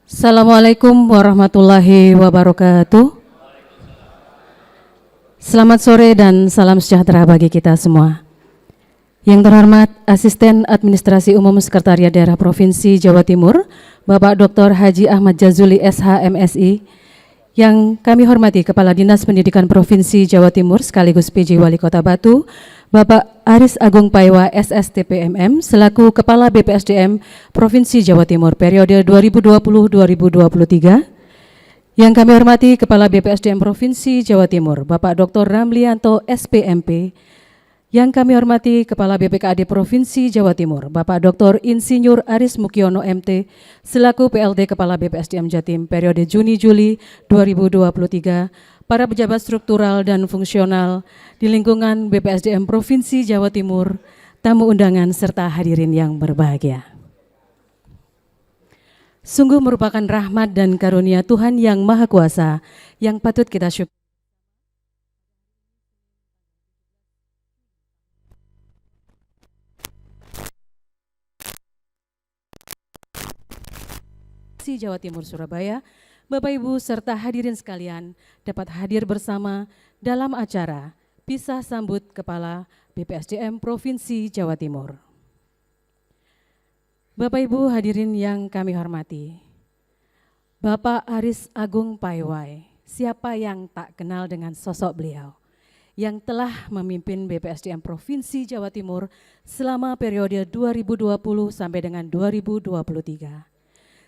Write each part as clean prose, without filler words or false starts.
Assalamualaikum warahmatullahi wabarakatuh. Selamat sore dan salam sejahtera bagi kita semua. Yang terhormat Asisten Administrasi Umum Sekretariat Daerah Provinsi Jawa Timur, Bapak Dr. Haji Ahmad Jazuli SH MSI. Yang kami hormati Kepala Dinas Pendidikan Provinsi Jawa Timur sekaligus PJ Wali Kota Batu, Bapak Aris Agung Paiwa SSTPMM selaku Kepala BPSDM Provinsi Jawa Timur periode 2020-2023. Yang kami hormati Kepala BPSDM Provinsi Jawa Timur, Bapak Dr. Ramlianto SPMP. Yang kami hormati Kepala BPKAD Provinsi Jawa Timur, Bapak Dr. Insinyur Aris Mukiono MT selaku PLT Kepala BPSDM Jatim periode Juni-Juli 2023. Para pejabat struktural dan fungsional di lingkungan BPSDM Provinsi Jawa Timur, tamu undangan serta hadirin yang berbahagia. Sungguh merupakan rahmat dan karunia Tuhan yang Maha Kuasa yang patut kita syukuri. Jawa Timur Surabaya, Bapak Ibu serta hadirin sekalian dapat hadir bersama dalam acara Pisah Sambut Kepala BPSDM Provinsi Jawa Timur. Bapak Ibu hadirin yang kami hormati, Bapak Aris Agung Paiwai, siapa yang tak kenal dengan sosok beliau yang telah memimpin BPSDM Provinsi Jawa Timur selama periode 2020 sampai dengan 2023.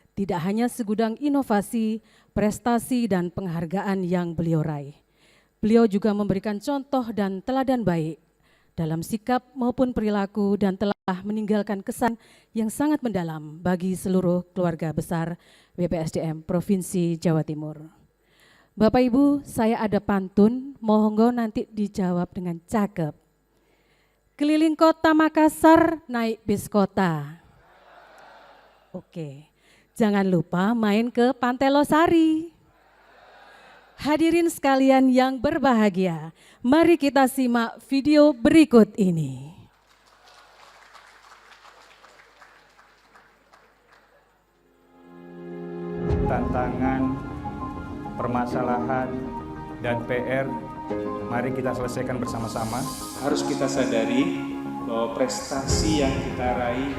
Tidak hanya segudang inovasi, prestasi, dan penghargaan yang beliau raih. Beliau juga memberikan contoh dan teladan baik dalam sikap maupun perilaku dan telah meninggalkan kesan yang sangat mendalam bagi seluruh keluarga besar BPSDM Provinsi Jawa Timur. Bapak Ibu, saya ada pantun, mohon nanti dijawab dengan cakep. Keliling kota Makassar, naik bis kota. Oke. Jangan lupa main ke Pantai Losari. Hadirin sekalian yang berbahagia, mari kita simak video berikut ini. Tantangan, permasalahan, dan PR, mari kita selesaikan bersama-sama. Harus kita sadari bahwa prestasi yang kita raih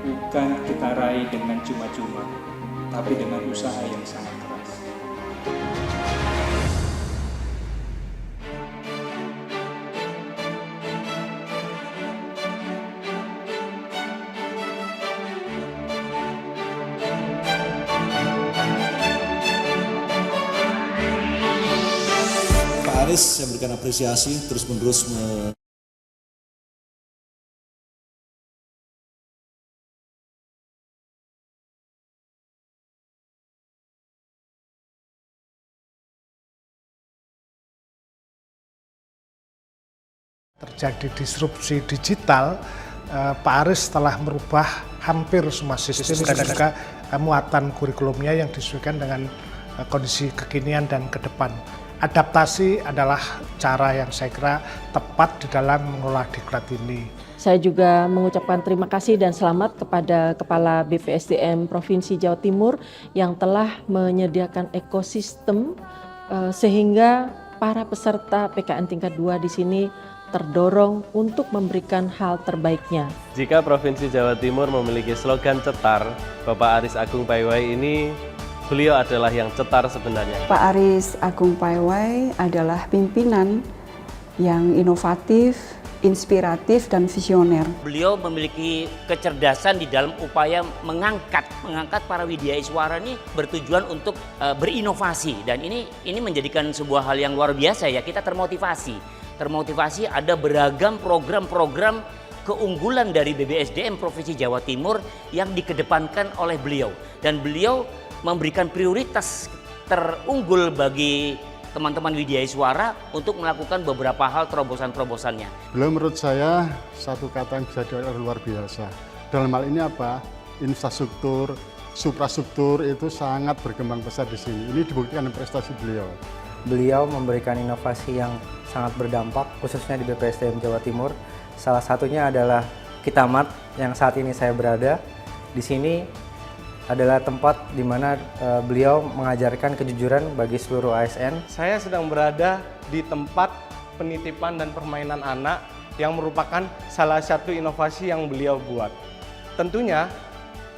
bukan kita raih dengan cuma-cuma, tapi dengan usaha yang sangat keras. Pak Aris, saya berikan apresiasi terus-menerus terjadi disrupsi digital, Pak Aris telah merubah hampir semua sistem dan juga muatan kurikulumnya yang disesuaikan dengan kondisi kekinian dan ke depan. Adaptasi adalah cara yang saya kira tepat di dalam mengelola diklat ini. Saya juga mengucapkan terima kasih dan selamat kepada Kepala BPSDM Provinsi Jawa Timur yang telah menyediakan ekosistem sehingga para peserta PKN tingkat 2 di sini terdorong untuk memberikan hal terbaiknya. Jika Provinsi Jawa Timur memiliki slogan cetar, Bapak Aris Agung Paiwai ini, beliau adalah yang cetar sebenarnya. Pak Aris Agung Paiwai adalah pimpinan yang inovatif, inspiratif, dan visioner. Beliau memiliki kecerdasan di dalam upaya mengangkat para widyaiswara ini bertujuan untuk berinovasi, dan ini menjadikan sebuah hal yang luar biasa ya. Kita termotivasi ada beragam program-program keunggulan dari BPSDM Provinsi Jawa Timur yang dikedepankan oleh beliau, dan beliau memberikan prioritas terunggul bagi teman-teman widyaiswara untuk melakukan beberapa hal terobosan-terobosannya. Beliau menurut saya satu kata yang bisa dikatakan luar biasa. Dalam hal ini apa? Infrastruktur, suprastruktur itu sangat berkembang pesat di sini. Ini dibuktikan dengan prestasi beliau. Beliau memberikan inovasi yang sangat berdampak khususnya di BPSDM Jawa Timur. Salah satunya adalah Kitamat yang saat ini saya berada. Di sini adalah tempat di mana beliau mengajarkan kejujuran bagi seluruh ASN. Saya sedang berada di tempat penitipan dan permainan anak yang merupakan salah satu inovasi yang beliau buat. Tentunya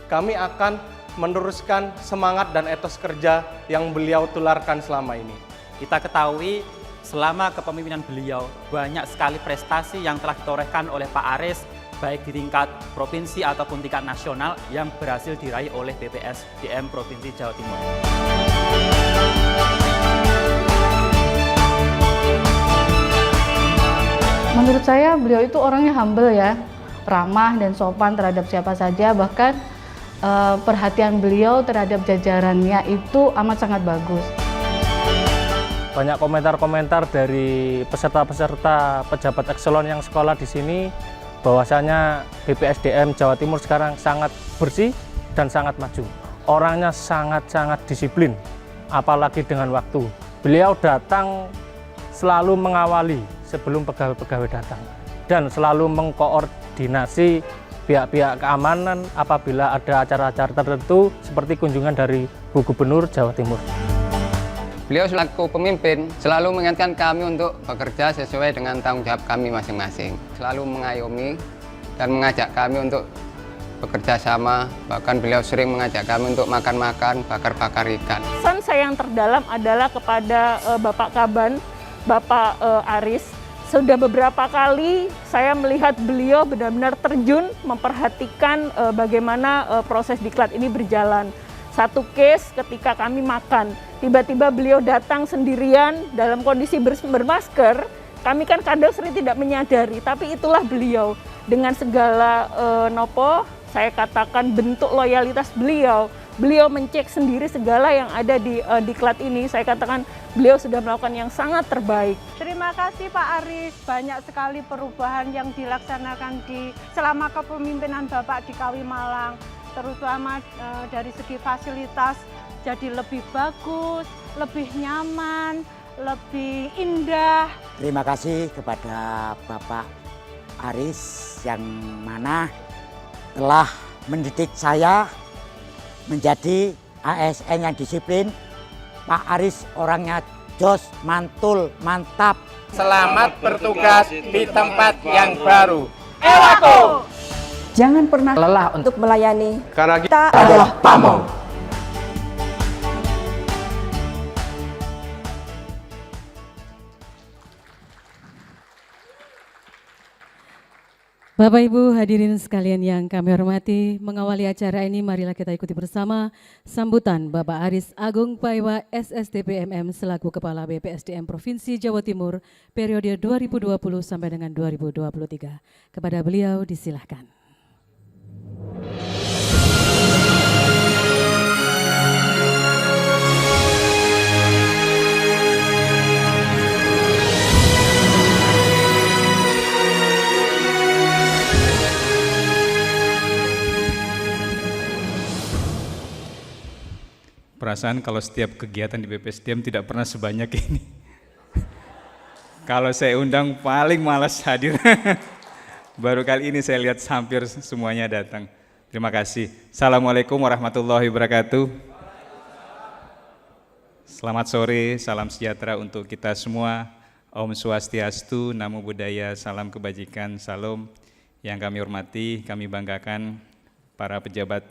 kami akan meneruskan semangat dan etos kerja yang beliau tularkan selama ini. Kita ketahui selama kepemimpinan beliau banyak sekali prestasi yang telah ditorehkan oleh Pak Aris, baik di tingkat provinsi ataupun tingkat nasional yang berhasil diraih oleh BPSDM Provinsi Jawa Timur. Menurut saya beliau itu orangnya humble ya, ramah dan sopan terhadap siapa saja, bahkan perhatian beliau terhadap jajarannya itu amat sangat bagus. Banyak komentar-komentar dari peserta-peserta pejabat ekselon yang sekolah di sini bahwasanya BPSDM Jawa Timur sekarang sangat bersih dan sangat maju. Orangnya sangat-sangat disiplin, apalagi dengan waktu. Beliau datang selalu mengawali sebelum pegawai-pegawai datang dan selalu mengkoordinasi pihak-pihak keamanan apabila ada acara-acara tertentu seperti kunjungan dari Bu Gubernur Jawa Timur. Beliau selaku pemimpin selalu mengingatkan kami untuk bekerja sesuai dengan tanggung jawab kami masing-masing. Selalu mengayomi dan mengajak kami untuk bekerja sama. Bahkan beliau sering mengajak kami untuk makan-makan, bakar-bakar ikan. Pesan saya yang terdalam adalah kepada Bapak Kaban, Bapak Aris. Sudah beberapa kali saya melihat beliau benar-benar terjun memperhatikan bagaimana proses diklat ini berjalan. Satu case ketika kami makan, tiba-tiba beliau datang sendirian dalam kondisi bermasker. Kami kan kadang sering tidak menyadari, tapi itulah beliau. Dengan segala saya katakan bentuk loyalitas beliau. Beliau mencek sendiri segala yang ada di diklat ini. Saya katakan beliau sudah melakukan yang sangat terbaik. Terima kasih Pak Aris, banyak sekali perubahan yang dilaksanakan selama kepemimpinan Bapak di Kawi Malang. Terutama dari segi fasilitas jadi lebih bagus, lebih nyaman, lebih indah. Terima kasih kepada Bapak Aris yang mana telah mendidik saya menjadi ASN yang disiplin. Pak Aris orangnya jos, mantul, mantap. Selamat bertugas di tempat yang baru. Ewako! Jangan pernah lelah untuk melayani, karena kita adalah PAMO. Bapak Ibu hadirin sekalian yang kami hormati, mengawali acara ini marilah kita ikuti bersama sambutan Bapak Aris Agung Paiwa SSDPMM selaku Kepala BPSDM Provinsi Jawa Timur periode 2020 sampai dengan 2023. Kepada beliau disilahkan. Perasaan kalau setiap kegiatan di BPSDM tidak pernah sebanyak ini. Kalau saya undang paling malas hadir. Baru kali ini saya lihat hampir semuanya datang. Terima kasih. Assalamualaikum warahmatullahi wabarakatuh. Selamat sore, salam sejahtera untuk kita semua. Om Swastiastu, Namo Buddhaya, salam kebajikan, salam. Yang kami hormati, kami banggakan para pejabat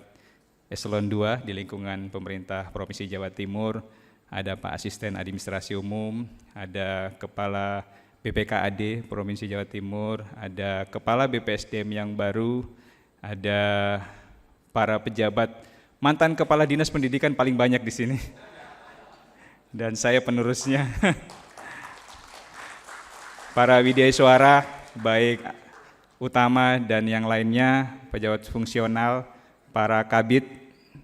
Eselon 2 di lingkungan pemerintah Provinsi Jawa Timur, ada Pak Asisten Administrasi Umum, ada Kepala BPKAD Provinsi Jawa Timur, ada Kepala BPSDM yang baru, ada para pejabat, mantan Kepala Dinas Pendidikan paling banyak di sini, dan saya penerusnya, para widyaswara baik utama dan yang lainnya, pejabat fungsional, para kabid,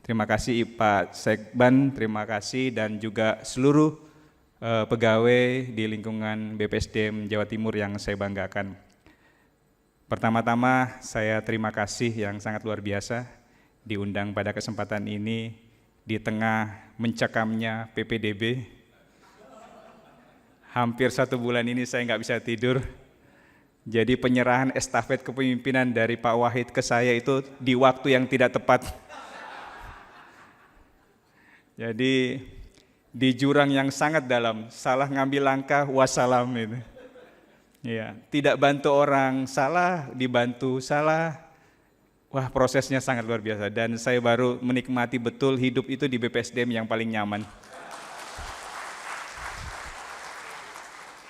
terima kasih Pak Sekban, terima kasih, dan juga seluruh pegawai di lingkungan BPSDM Jawa Timur yang saya banggakan. Pertama-tama saya terima kasih yang sangat luar biasa diundang pada kesempatan ini di tengah mencekamnya PPDB. Hampir 1 bulan ini saya nggak bisa tidur. Jadi penyerahan estafet kepemimpinan dari Pak Wahid ke saya itu di waktu yang tidak tepat. Jadi di jurang yang sangat dalam, salah ngambil langkah wassalam itu. Ya, tidak bantu orang salah, dibantu salah. Wah, prosesnya sangat luar biasa dan saya baru menikmati betul hidup itu di BPSDM yang paling nyaman.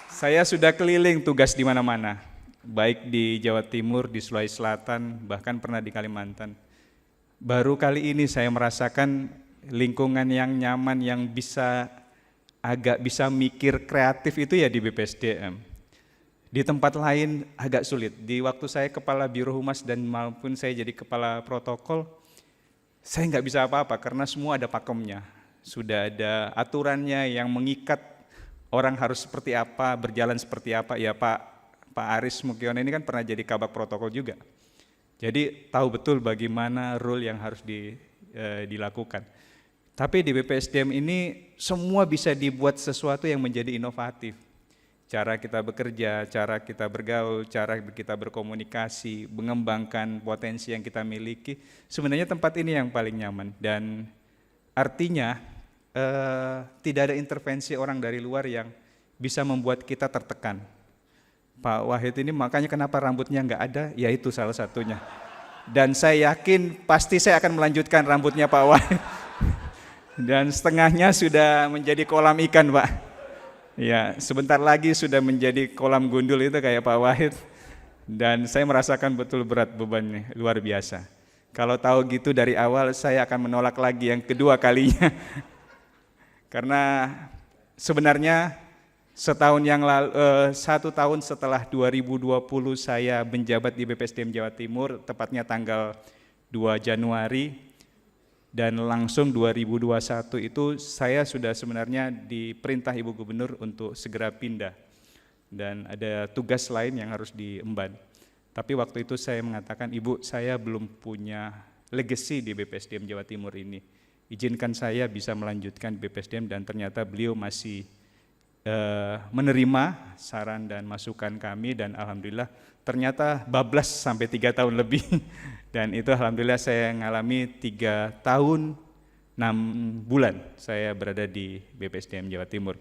Saya sudah keliling tugas di mana-mana, baik di Jawa Timur, di Sulawesi Selatan, bahkan pernah di Kalimantan. Baru kali ini saya merasakan lingkungan yang nyaman, yang agak bisa mikir kreatif itu ya di BPSDM. Di tempat lain agak sulit. Di waktu saya kepala Biro Humas dan maupun saya jadi kepala protokol, saya nggak bisa apa-apa karena semua ada pakemnya. Sudah ada aturannya yang mengikat orang harus seperti apa, berjalan seperti apa. Ya Pak Aris Mukiono ini kan pernah jadi kabak protokol juga. Jadi tahu betul bagaimana rule yang harus dilakukan. Tapi di BPSDM ini semua bisa dibuat sesuatu yang menjadi inovatif. Cara kita bekerja, cara kita bergaul, cara kita berkomunikasi, mengembangkan potensi yang kita miliki. Sebenarnya tempat ini yang paling nyaman dan artinya tidak ada intervensi orang dari luar yang bisa membuat kita tertekan. Pak Wahid ini makanya kenapa rambutnya nggak ada, ya itu salah satunya. Dan saya yakin pasti saya akan melanjutkan rambutnya Pak Wahid. Dan setengahnya sudah menjadi kolam ikan Pak. Ya, sebentar lagi sudah menjadi kolam gundul itu kayak Pak Wahid. Dan saya merasakan betul berat bebannya, luar biasa. Kalau tahu gitu dari awal saya akan menolak lagi yang kedua kalinya. Karena sebenarnya satu tahun setelah 2020 saya menjabat di BPSDM Jawa Timur, tepatnya tanggal 2 Januari, dan langsung 2021 itu saya sudah sebenarnya diperintah Ibu Gubernur untuk segera pindah. Dan ada tugas lain yang harus diemban. Tapi waktu itu saya mengatakan, Ibu saya belum punya legacy di BPSDM Jawa Timur ini. Izinkan saya bisa melanjutkan BPSDM dan ternyata beliau masih menerima saran dan masukan kami dan alhamdulillah ternyata bablas sampai 3 tahun lebih dan itu alhamdulillah saya mengalami 3 tahun 6 bulan saya berada di BPSDM Jawa Timur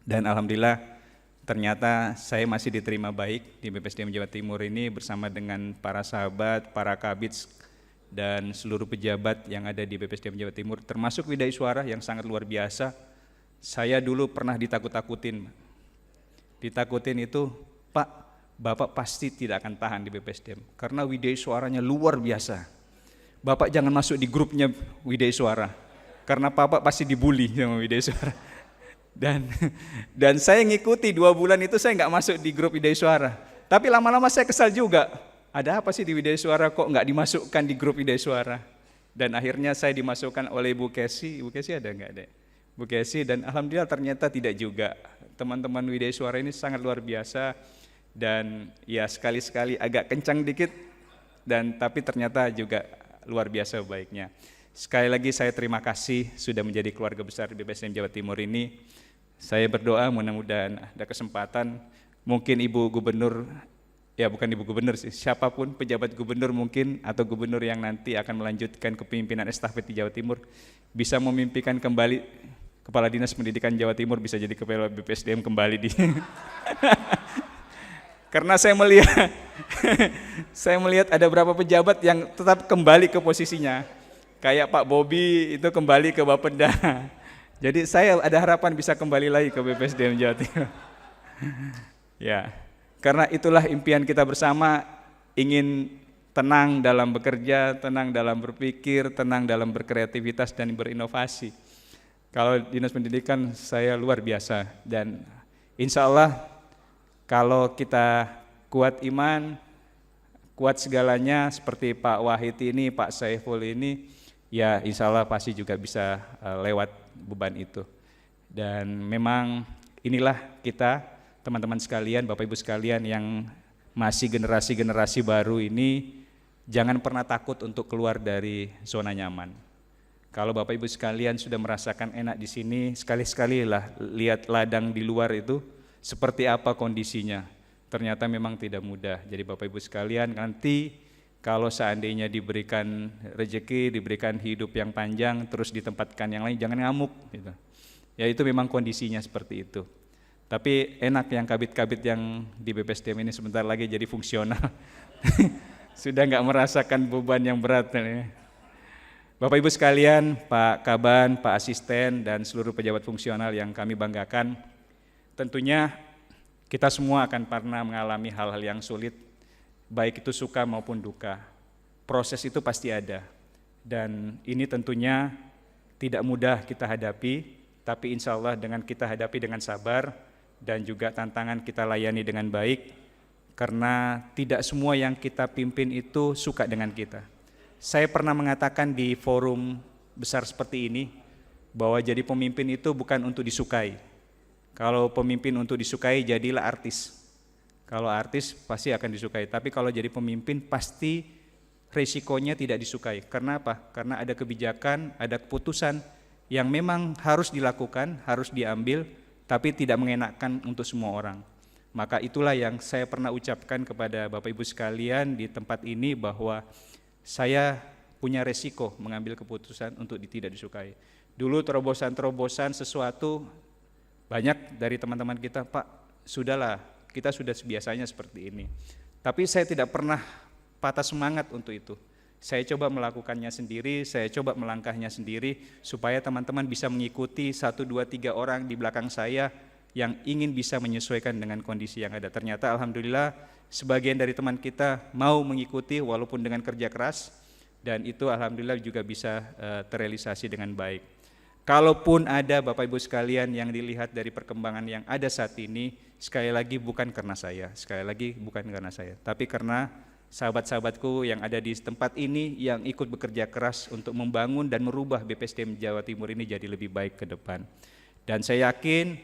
dan alhamdulillah ternyata saya masih diterima baik di BPSDM Jawa Timur ini bersama dengan para sahabat, para kabits dan seluruh pejabat yang ada di BPSDM Jawa Timur termasuk Widai Suara yang sangat luar biasa. Saya dulu pernah ditakut-takutin itu, Pak, Bapak pasti tidak akan tahan di BPSDM karena Widai Suaranya luar biasa. Bapak jangan masuk di grupnya Widai Suara karena Bapak pasti dibully sama Widai Suara. Dan saya ngikuti 2 bulan itu saya nggak masuk di grup Widai Suara. Tapi lama-lama saya kesal juga. Ada apa sih di Widai Suara kok nggak dimasukkan di grup Widai Suara? Dan akhirnya saya dimasukkan oleh Ibu Kesi. Ibu Kesi ada nggak ada? Bu Kesi dan alhamdulillah ternyata tidak juga. Teman-teman Widai Suara ini sangat luar biasa dan ya sekali-sekali agak kencang dikit dan tapi ternyata juga luar biasa baiknya. Sekali lagi saya terima kasih sudah menjadi keluarga besar BPSDM Jawa Timur ini. Saya berdoa mudah-mudahan ada kesempatan mungkin Ibu Gubernur, ya bukan Ibu Gubernur sih, siapapun pejabat gubernur mungkin atau gubernur yang nanti akan melanjutkan kepemimpinan estafet di Jawa Timur bisa memimpikan kembali Kepala Dinas Pendidikan Jawa Timur bisa jadi kepala BPSDM kembali di karena saya melihat ada beberapa pejabat yang tetap kembali ke posisinya kayak Pak Bobi itu kembali ke Bapeda jadi saya ada harapan bisa kembali lagi ke BPSDM Jawa Timur ya karena itulah impian kita bersama ingin tenang dalam bekerja, tenang dalam berpikir, tenang dalam berkreativitas dan berinovasi. Kalau Dinas Pendidikan saya luar biasa dan insya Allah kalau kita kuat iman, kuat segalanya seperti Pak Wahid ini, Pak Saiful ini, ya insya Allah pasti juga bisa lewat beban itu. Dan memang inilah kita teman-teman sekalian, Bapak Ibu sekalian yang masih generasi-generasi baru ini, jangan pernah takut untuk keluar dari zona nyaman. Kalau Bapak Ibu sekalian sudah merasakan enak di sini, sekali-sekali lah lihat ladang di luar itu seperti apa kondisinya. Ternyata memang tidak mudah. Jadi Bapak Ibu sekalian nanti Kalau seandainya diberikan rezeki, diberikan hidup yang panjang, terus ditempatkan yang lain, jangan ngamuk. Gitu. Ya itu memang kondisinya seperti itu. Tapi enak yang kabit-kabit yang di BPSDM ini sebentar lagi jadi fungsional. Sudah nggak merasakan beban yang berat. Bapak Ibu sekalian, Pak Kaban, Pak Asisten, dan seluruh pejabat fungsional yang kami banggakan, tentunya kita semua akan pernah mengalami hal-hal yang sulit, baik itu suka maupun duka. Proses itu pasti ada, dan ini tentunya tidak mudah kita hadapi, tapi insya Allah dengan kita hadapi dengan sabar, dan juga tantangan kita layani dengan baik, karena tidak semua yang kita pimpin itu suka dengan kita. Saya pernah mengatakan di forum besar seperti ini, bahwa jadi pemimpin itu bukan untuk disukai. Kalau pemimpin untuk disukai, jadilah artis. Kalau artis pasti akan disukai, tapi kalau jadi pemimpin pasti resikonya tidak disukai. Karena apa? Karena ada kebijakan, ada keputusan yang memang harus dilakukan, harus diambil, tapi tidak mengenakan untuk semua orang. Maka itulah yang saya pernah ucapkan kepada Bapak Ibu sekalian di tempat ini, bahwa saya punya resiko mengambil keputusan untuk tidak disukai. Dulu terobosan-terobosan sesuatu, banyak dari teman-teman kita, Pak, sudahlah, kita sudah biasanya seperti ini. Tapi saya tidak pernah patah semangat untuk itu. Saya coba melakukannya sendiri, saya coba melangkahnya sendiri, supaya teman-teman bisa mengikuti 1, 2, 3 orang di belakang saya yang ingin bisa menyesuaikan dengan kondisi yang ada. Ternyata alhamdulillah sebagian dari teman kita mau mengikuti walaupun dengan kerja keras, dan itu alhamdulillah juga bisa terrealisasi dengan baik. Kalaupun ada Bapak Ibu sekalian yang dilihat dari perkembangan yang ada saat ini, sekali lagi bukan karena saya, tapi karena sahabat-sahabatku yang ada di tempat ini yang ikut bekerja keras untuk membangun dan merubah BPSDM Jawa Timur ini jadi lebih baik ke depan. Dan saya yakin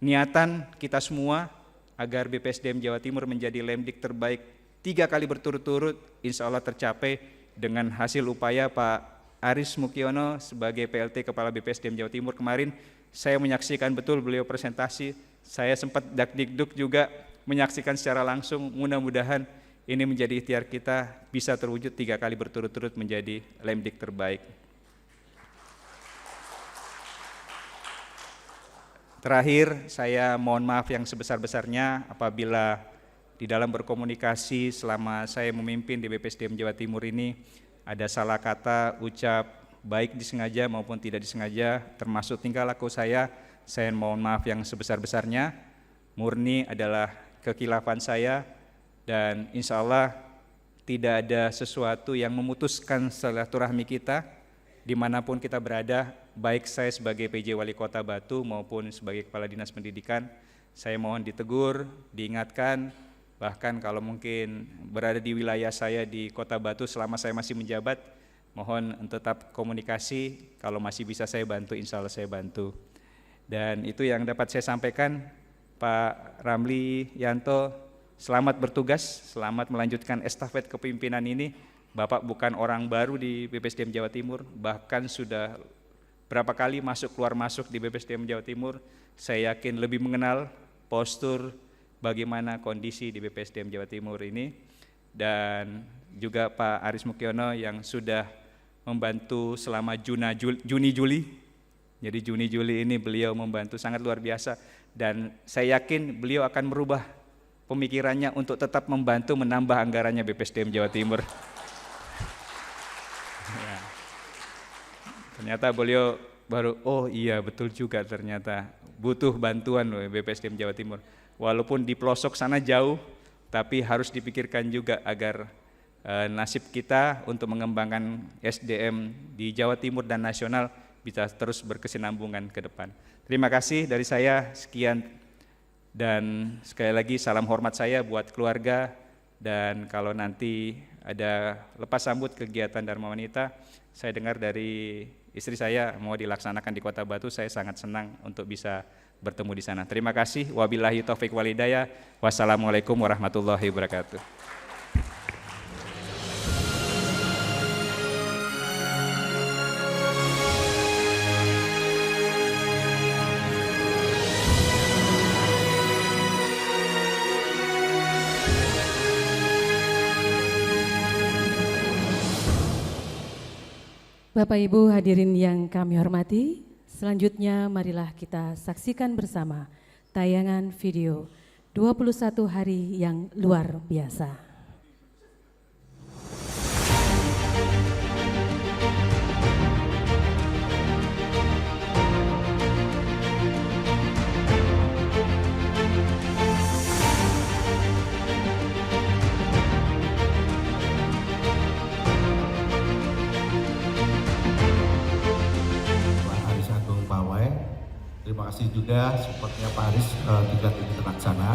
niatan kita semua agar BPSDM Jawa Timur menjadi Lemdik terbaik 3 kali berturut-turut, insya Allah tercapai dengan hasil upaya Pak Aris Mukiono sebagai PLT Kepala BPSDM Jawa Timur. Kemarin saya menyaksikan betul beliau presentasi, saya sempat dakdikduk juga menyaksikan secara langsung. Mudah-mudahan ini menjadi ikhtiar kita bisa terwujud 3 kali berturut-turut menjadi Lemdik terbaik. Terakhir, saya mohon maaf yang sebesar-besarnya apabila di dalam berkomunikasi selama saya memimpin di BPSDM Jawa Timur ini ada salah kata, ucap, baik disengaja maupun tidak disengaja, termasuk tingkah laku saya mohon maaf yang sebesar-besarnya. Murni adalah kekhilafan saya, dan insya Allah tidak ada sesuatu yang memutuskan silaturahmi kita dimanapun kita berada, baik saya sebagai PJ Wali Kota Batu maupun sebagai Kepala Dinas Pendidikan. Saya mohon ditegur, diingatkan, bahkan kalau mungkin berada di wilayah saya di Kota Batu selama saya masih menjabat, mohon tetap komunikasi, kalau masih bisa saya bantu, insya Allah saya bantu. Dan itu yang dapat saya sampaikan. Pak Ramli Yanto, selamat bertugas, selamat melanjutkan estafet kepemimpinan ini. Bapak bukan orang baru di BPSDM Jawa Timur, bahkan sudah berapa kali keluar masuk di BPSDM Jawa Timur. Saya yakin lebih mengenal postur bagaimana kondisi di BPSDM Jawa Timur ini, dan juga Pak Aris Mukiono yang sudah membantu selama Juni-Juli. Jadi Juni-Juli ini beliau membantu sangat luar biasa, dan saya yakin beliau akan merubah pemikirannya untuk tetap membantu menambah anggarannya BPSDM Jawa Timur. Ya. Ternyata beliau baru, oh iya betul juga, ternyata butuh bantuan loh BPSDM Jawa Timur. Walaupun di pelosok sana jauh, tapi harus dipikirkan juga agar nasib kita untuk mengembangkan SDM di Jawa Timur dan nasional bisa terus berkesinambungan ke depan. Terima kasih dari saya, sekian, dan sekali lagi salam hormat saya buat keluarga, dan kalau nanti ada lepas sambut kegiatan Dharma Wanita, saya dengar dari istri saya mau dilaksanakan di Kota Batu, saya sangat senang untuk bisa bertemu di sana. Terima kasih. Wabillahi taufik wal hidayah. Wassalamualaikum warahmatullahi wabarakatuh. Bapak Ibu hadirin yang kami hormati, selanjutnya marilah kita saksikan bersama tayangan video 21 hari yang luar biasa. Terima kasih juga supportnya Pak Aris juga ini terlaksana.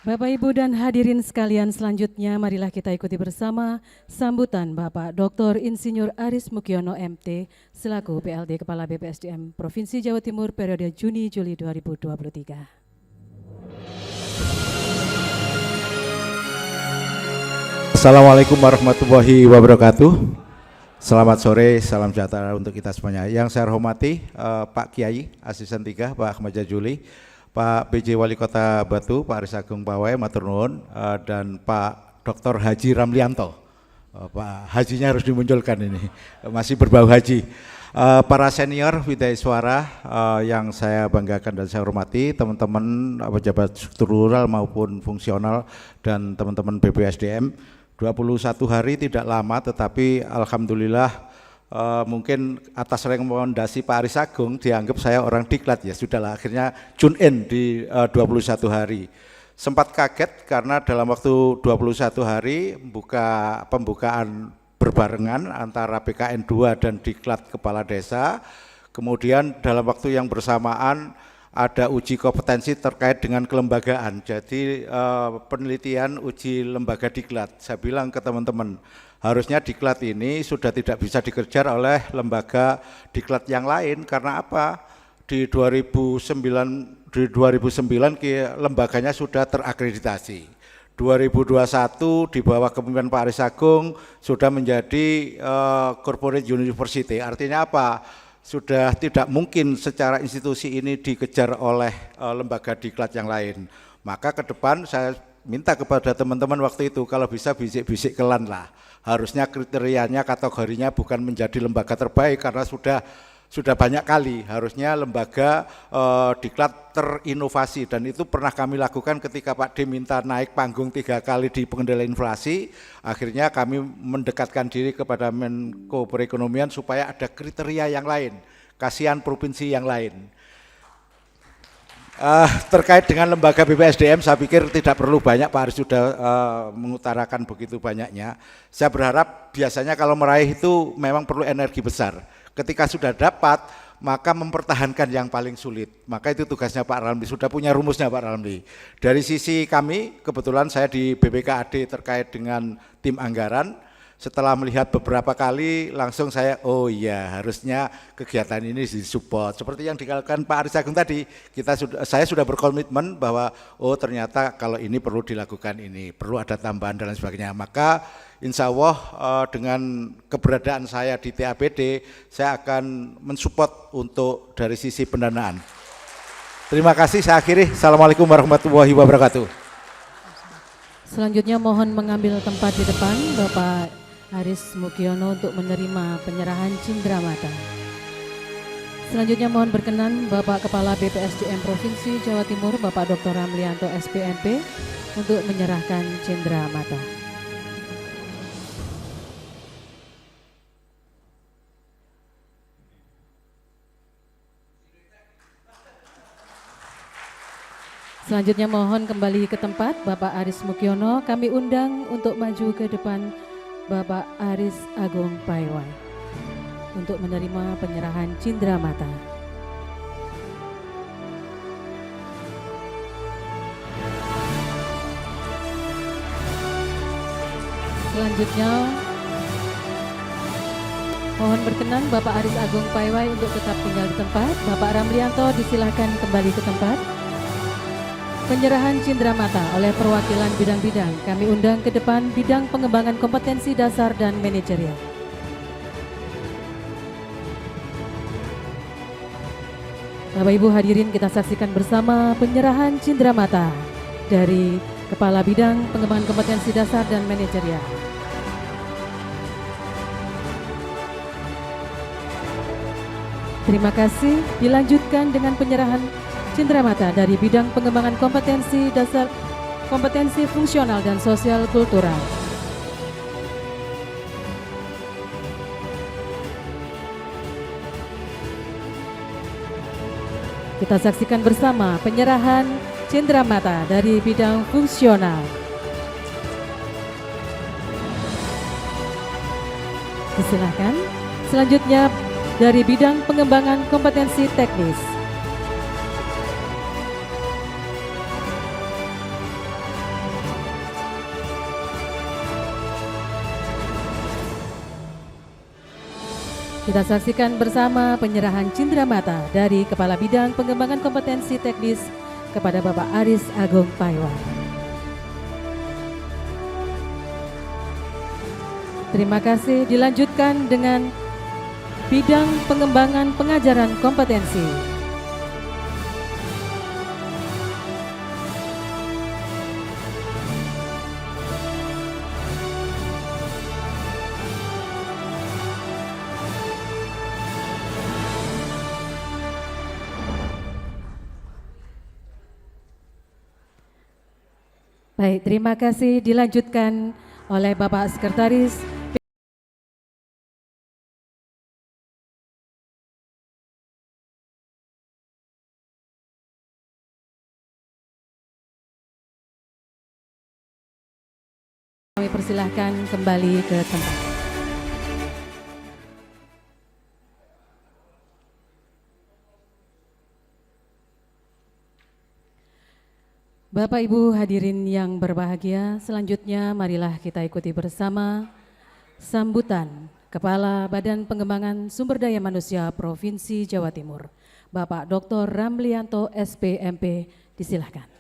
Bapak, Ibu, dan hadirin sekalian, selanjutnya marilah kita ikuti bersama sambutan Bapak Dr. Insinyur Aris Mukiono MT selaku PLD Kepala BPSDM Provinsi Jawa Timur periode Juni-Juli 2023. Assalamualaikum warahmatullahi wabarakatuh. Selamat sore, salam sejahtera untuk kita semuanya. Yang saya hormati Pak Kiai, Asisten 3, Pak Ahmad Jajuli, Pak PJ Wali Kota Batu, Pak Aris Agung Pawai, matur nuwun, dan Pak Dr. Haji Ramlianto. Pak Hajinya harus dimunculkan ini, masih berbau haji. Para senior Widya Suara yang saya banggakan dan saya hormati, teman-teman pejabat struktural maupun fungsional dan teman-teman BPSDM, 21 hari tidak lama tetapi alhamdulillah mungkin atas rekomendasi Pak Aris Agung dianggap saya orang diklat, ya sudahlah akhirnya tune in di 21 hari. Sempat kaget karena dalam waktu 21 hari pembukaan berbarengan antara PKN 2 dan diklat kepala desa, kemudian dalam waktu yang bersamaan ada uji kompetensi terkait dengan kelembagaan, jadi penelitian uji lembaga diklat. Saya bilang ke teman-teman, harusnya diklat ini sudah tidak bisa dikejar oleh lembaga diklat yang lain, karena apa? Di 2009 lembaganya sudah terakreditasi. 2021 di bawah kepemimpinan Pak Aris Agung sudah menjadi corporate university. Artinya apa? Sudah tidak mungkin secara institusi ini dikejar oleh lembaga diklat yang lain. Maka ke depan saya minta kepada teman-teman waktu itu, kalau bisa bisik-bisik kelan lah. Harusnya kriterianya, kategorinya bukan menjadi lembaga terbaik karena sudah banyak kali. Harusnya lembaga diklat terinovasi, dan itu pernah kami lakukan ketika Pak D minta naik panggung 3 kali di pengendalian inflasi. Akhirnya kami mendekatkan diri kepada Menko Perekonomian supaya ada kriteria yang lain. Kasihan provinsi yang lain. Terkait dengan lembaga BPSDM, saya pikir tidak perlu banyak, Pak Aris sudah mengutarakan begitu banyaknya. Saya berharap biasanya kalau meraih itu memang perlu energi besar. Ketika sudah dapat, maka mempertahankan yang paling sulit. Maka itu tugasnya Pak Ramli, sudah punya rumusnya Pak Ramli. Dari sisi kami, kebetulan saya di BPKAD terkait dengan tim anggaran. Setelah melihat beberapa kali, langsung saya, oh iya harusnya kegiatan ini disupport. Seperti yang dikatakan Pak Aris Agung tadi, saya sudah berkomitmen bahwa oh ternyata kalau ini perlu dilakukan ini, perlu ada tambahan dan lain sebagainya. Maka insya Allah dengan keberadaan saya di TAPD, saya akan mensupport untuk dari sisi pendanaan. Terima kasih, saya akhiri. Assalamualaikum warahmatullahi wabarakatuh. Selanjutnya mohon mengambil tempat di depan Bapak Aris Mukiono untuk menerima penyerahan cindramata. Selanjutnya mohon berkenan Bapak Kepala BPSDM Provinsi Jawa Timur Bapak Dr. Ramlianto SPMP untuk menyerahkan cindramata. Selanjutnya mohon kembali ke tempat Bapak Aris Mukyono, kami undang untuk maju ke depan Bapak Aris Agung Paiwai untuk menerima penyerahan Cindramata. Selanjutnya mohon berkenan Bapak Aris Agung Paiwai untuk tetap tinggal di tempat. Bapak Ramlianto disilahkan kembali ke tempat. Penyerahan Cindramata oleh perwakilan bidang-bidang kami undang ke depan bidang pengembangan kompetensi dasar dan manajerial. Bapak Ibu hadirin, kita saksikan bersama penyerahan Cindramata dari Kepala Bidang Pengembangan Kompetensi Dasar dan Manajerial. Terima kasih. Dilanjutkan dengan penyerahan Cindramata dari bidang pengembangan kompetensi dasar, kompetensi fungsional dan sosial kultural. Kita saksikan bersama penyerahan Cindramata dari bidang fungsional. Silakan. Selanjutnya dari bidang pengembangan kompetensi teknis. Kita saksikan bersama penyerahan Cindramata dari Kepala Bidang Pengembangan Kompetensi Teknis kepada Bapak Aris Agung Paiwai. Terima kasih. Dilanjutkan dengan bidang pengembangan pengajaran kompetensi. Baik, terima kasih. Dilanjutkan oleh Bapak Sekretaris kami persilahkan kembali ke tempat. Bapak Ibu hadirin yang berbahagia, selanjutnya marilah kita ikuti bersama sambutan Kepala Badan Pengembangan Sumber Daya Manusia Provinsi Jawa Timur, Bapak Dr. Ramlianto SPMP, disilahkan.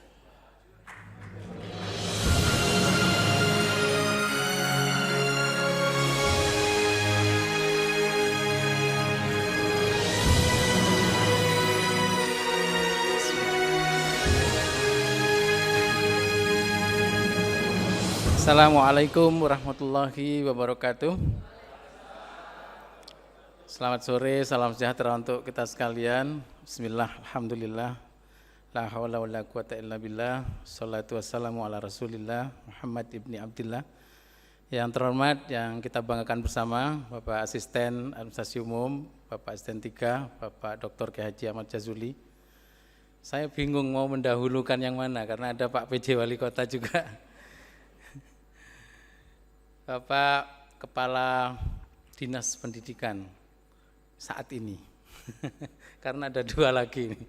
Assalamualaikum warahmatullahi wabarakatuh. Selamat sore, salam sejahtera untuk kita sekalian. Bismillah, alhamdulillah, la hawla wa la quwata illa billah, salatu wassalamu ala rasulillah Muhammad ibni Abdillah. Yang terhormat, yang kita banggakan bersama, Bapak Asisten Administrasi Umum, Bapak Asisten 3, Bapak Dr. Kiai Haji Ahmad Jazuli. Saya bingung mau mendahulukan yang mana, karena ada Pak PJ Wali Kota juga. Bapak Kepala Dinas Pendidikan saat ini, karena ada dua lagi ini.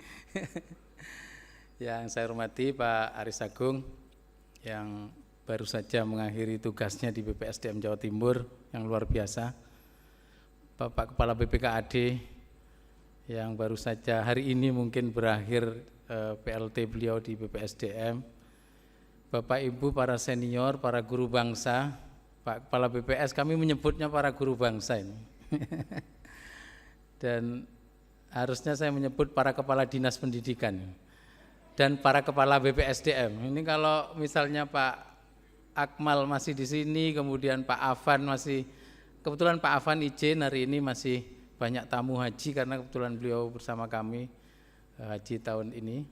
Yang saya hormati Pak Aris Agung yang baru saja mengakhiri tugasnya di BPSDM Jawa Timur yang luar biasa. Bapak Kepala BPKAD yang baru saja hari ini mungkin berakhir PLT beliau di BPSDM. Bapak Ibu para senior, para guru bangsa, Pak Kepala BPS, kami menyebutnya para guru bangsa ini. Dan harusnya saya menyebut para kepala dinas pendidikan dan para kepala BPSDM. Ini kalau misalnya Pak Akmal masih di sini, kemudian Pak Afan masih, kebetulan Pak Afan izin hari ini masih banyak tamu haji karena kebetulan beliau bersama kami haji tahun ini.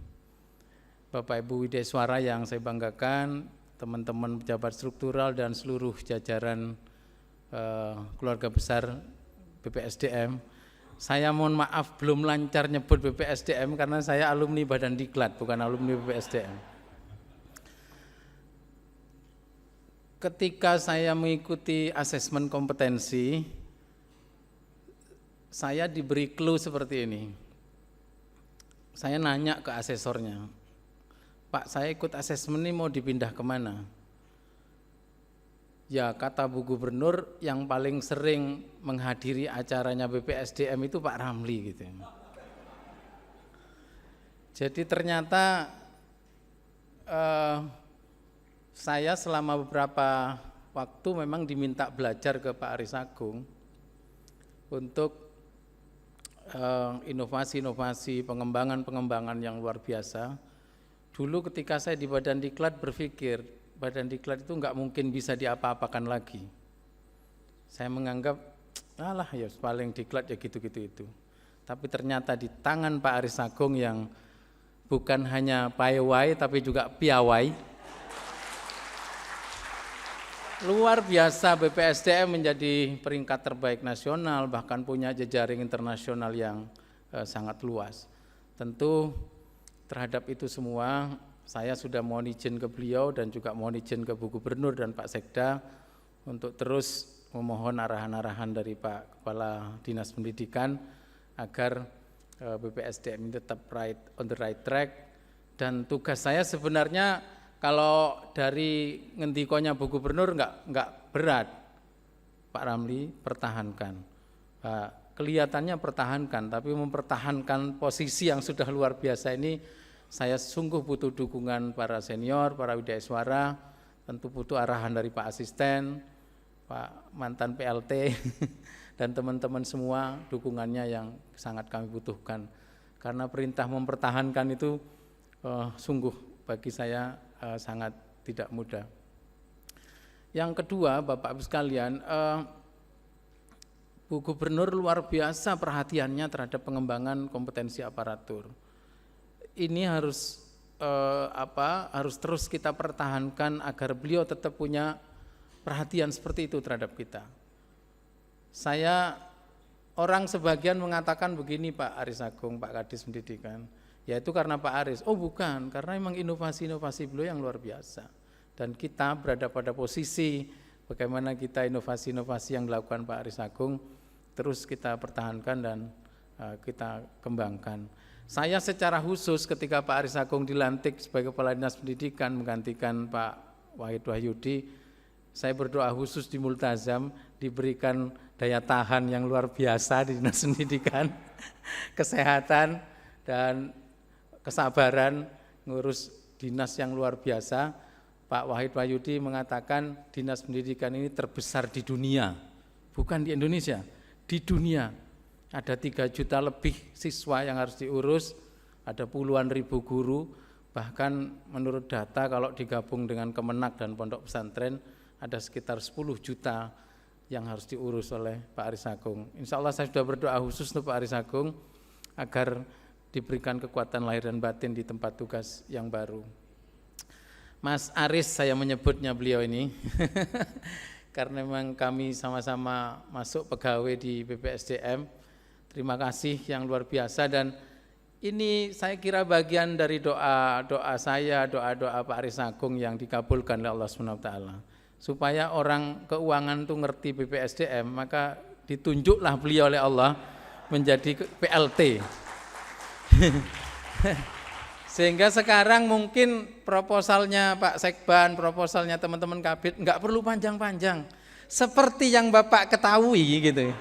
Bapak Ibu Widesuara yang saya banggakan, teman-teman pejabat struktural dan seluruh jajaran keluarga besar BPSDM, Saya mohon maaf belum lancar nyebut BPSDM karena saya alumni Badan Diklat, bukan alumni BPSDM. Ketika saya mengikuti asesmen kompetensi, saya diberi clue seperti ini. Saya nanya ke asesornya, Pak, saya ikut asesmen ini mau dipindah kemana? Ya, kata Bu Gubernur, yang paling sering menghadiri acaranya BPSDM itu Pak Ramli gitu. Jadi ternyata saya selama beberapa waktu memang diminta belajar ke Pak Aris Agung untuk inovasi-inovasi, pengembangan-pengembangan yang luar biasa. Dulu ketika saya di Badan Diklat berpikir, Badan Diklat itu nggak mungkin bisa diapa-apakan lagi. Saya menganggap, alah ya paling Diklat ya gitu-gitu itu. Tapi ternyata di tangan Pak Aris Agung yang bukan hanya pawai tapi juga piawai, luar biasa BPSDM menjadi peringkat terbaik nasional, bahkan punya jejaring internasional yang sangat luas. Tentu terhadap itu semua saya sudah mohon izin ke beliau dan juga mohon izin ke Bu Gubernur dan Pak Sekda untuk terus memohon arahan-arahan dari Pak Kepala Dinas Pendidikan agar BPSDM ini tetap on the right track. Dan tugas saya sebenarnya kalau dari ngendikonya Bu Gubernur enggak berat, Pak Ramli, pertahankan. Kelihatannya pertahankan, tapi mempertahankan posisi yang sudah luar biasa ini saya sungguh butuh dukungan para senior, para widaiswara, tentu butuh arahan dari Pak Asisten, Pak mantan PLT, dan teman-teman semua dukungannya yang sangat kami butuhkan. Karena perintah mempertahankan itu sungguh bagi saya sangat tidak mudah. Yang kedua, Bapak Ibu sekalian, Bu Gubernur luar biasa perhatiannya terhadap pengembangan kompetensi aparatur. Ini harus harus terus kita pertahankan agar beliau tetap punya perhatian seperti itu terhadap kita. Orang sebagian mengatakan begini Pak Aris Agung, Pak Kadis Pendidikan, yaitu karena Pak Aris. Oh bukan, karena memang inovasi-inovasi beliau yang luar biasa. Dan kita berada pada posisi bagaimana kita inovasi-inovasi yang dilakukan Pak Aris Agung terus kita pertahankan dan kita kembangkan. Saya secara khusus ketika Pak Aris Agung dilantik sebagai Kepala Dinas Pendidikan menggantikan Pak Wahid Wahyudi, saya berdoa khusus di Multazam diberikan daya tahan yang luar biasa di Dinas Pendidikan, kesehatan dan kesabaran ngurus dinas yang luar biasa. Pak Wahid Wahyudi mengatakan Dinas Pendidikan ini terbesar di dunia, bukan di Indonesia, di dunia. Ada 3 juta lebih siswa yang harus diurus, ada puluhan ribu guru, bahkan menurut data kalau digabung dengan Kemenak dan Pondok Pesantren ada sekitar 10 juta yang harus diurus oleh Pak Aris Agung. Insya Allah saya sudah berdoa khusus untuk Pak Aris Agung agar diberikan kekuatan lahir dan batin di tempat tugas yang baru. Mas Aris saya menyebutnya beliau ini karena memang kami sama-sama masuk pegawai di BPSDM. Terima kasih yang luar biasa dan ini saya kira bagian dari doa saya, doa Pak Aris Agung yang dikabulkan oleh Allah SWT. Supaya orang keuangan itu ngerti BPSDM, maka ditunjuklah beliau oleh Allah menjadi PLT. Sehingga sekarang mungkin proposalnya Pak Sekban, proposalnya teman-teman Kabid nggak perlu panjang-panjang. Seperti yang Bapak ketahui gitu.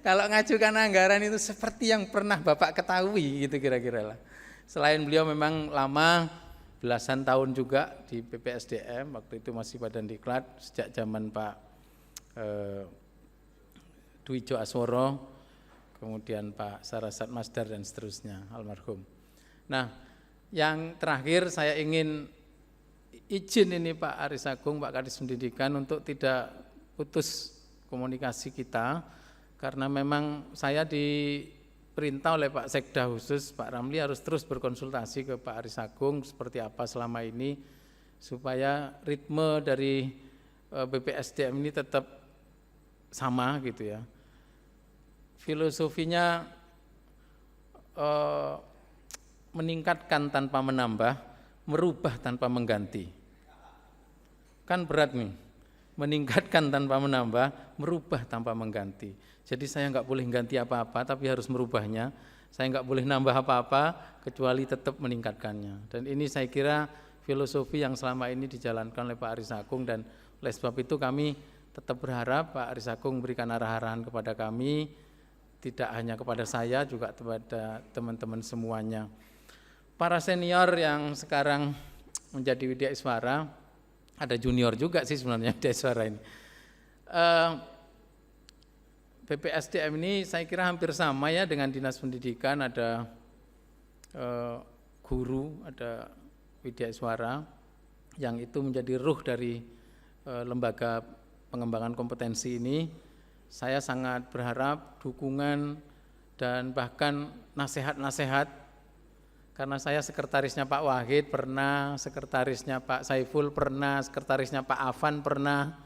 Kalau ngajukan anggaran itu seperti yang pernah Bapak ketahui gitu kira-kira lah. Selain beliau memang lama, belasan tahun juga di BPSDM, waktu itu masih Badan Diklat, sejak zaman Pak Dwijo Asworo, kemudian Pak Sarasat Masdar dan seterusnya, almarhum. Nah, yang terakhir saya ingin izin ini Pak Aris Agung, Pak Kadis Pendidikan untuk tidak putus komunikasi kita, karena memang saya diperintah oleh Pak Sekda khusus, Pak Ramli harus terus berkonsultasi ke Pak Aris Agung seperti apa selama ini, supaya ritme dari BPSDM ini tetap sama gitu ya. filosofinya meningkatkan tanpa menambah, merubah tanpa mengganti. Kan berat nih, meningkatkan tanpa menambah, merubah tanpa mengganti. Jadi saya nggak boleh ganti apa-apa, tapi harus merubahnya. Saya nggak boleh nambah apa-apa, kecuali tetap meningkatkannya. Dan ini saya kira filosofi yang selama ini dijalankan oleh Pak Aris Agung, dan oleh sebab itu kami tetap berharap Pak Aris Agung memberikan arah-arahan kepada kami, tidak hanya kepada saya, juga kepada teman-teman semuanya. Para senior yang sekarang menjadi Widya Iswara, ada junior juga sih sebenarnya Widya Iswara ini. BPSDM ini saya kira hampir sama ya dengan Dinas Pendidikan, ada guru, ada Widya Iswara, yang itu menjadi ruh dari lembaga pengembangan kompetensi ini. Saya sangat berharap dukungan dan bahkan nasihat-nasihat, karena saya sekretarisnya Pak Wahid pernah, sekretarisnya Pak Saiful pernah, sekretarisnya Pak Afan pernah,